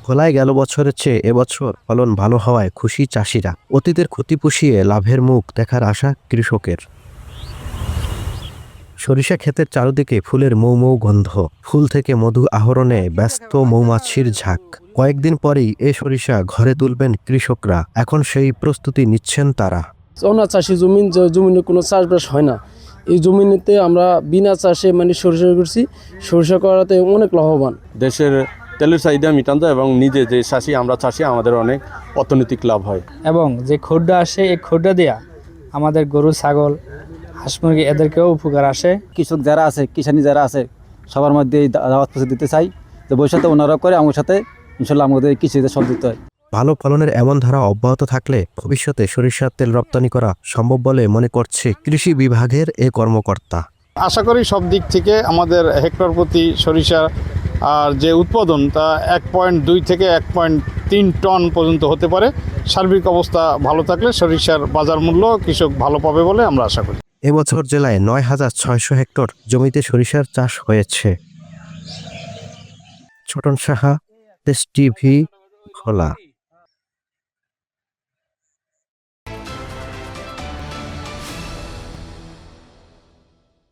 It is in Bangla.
ভোলায় গেল বছরের চেয়ে এবছর ফলন ভালো হওয়ায় খুশি চাষিরা। অতীতের ক্ষতি পুষিয়ে লাভের মুখ দেখার আশা কৃষকের। সরিষা ক্ষেতের চারদিকে ফুলের মৌ মৌ গন্ধ, ফুল থেকে মধু আহরণে ব্যস্ত মৌমাছির ঝাঁক। কয়েকদিন পরেই এ সরিষা ঘরে তুলবেন কৃষকরা, এখন সেই প্রস্তুতি নিচ্ছেন তারা। অনাচাষী চাষি জমিন, যে জমিনে কোনো চাষবাস হয় না, এই জমিনেতে আমরা বিনা চাষে সরিষা করছি। সরিষা করাতে অনেক লাভবান। দেশের তেলের চাহিদা মিটান যায় এবং নিজে যে চাষি আমরা চাষি আমাদের অনেক অর্থনৈতিক লাভ হয়। এবং যে খোড্ডা আসে এই খোড্ডা দেয়া আমাদের গরু ছাগল হাঁস মুরগি এদেরকেও উপকার আসে। কৃষক যারা আছে, কিষানি যারা আছে, সবার মধ্যে এই দাওয়াত পৌঁছে দিতে চাই যে ভবিষ্যতে ওনারা করে আমার সাথে ইনশাল্লাহ আমাদের কৃষিতে সব দিতে হয়। ভালো ফলনের এমন ধারা অব্যাহত থাকলে ভবিষ্যতে সরিষার তেল রপ্তানি করা সম্ভব বলে মনে করছে কৃষি বিভাগের এ কর্মকর্তা। আশা করি সব দিক থেকে আমাদের হেক্টর প্রতি সরিষা আর যে উৎপাদন তা 1.2 থেকে 1.3 টন পর্যন্ত হতে পারে। সার্বিক অবস্থা ভালো থাকলে সরিষার বাজার মূল্য কৃষক ভালো পাবে বলে আমরা আশা করি। এবছর জেলায় 9,600 হেক্টর জমিতে সরিষার চাষ হয়েছে। ছোটন সাহা, দেশ টিভি, ভোলা।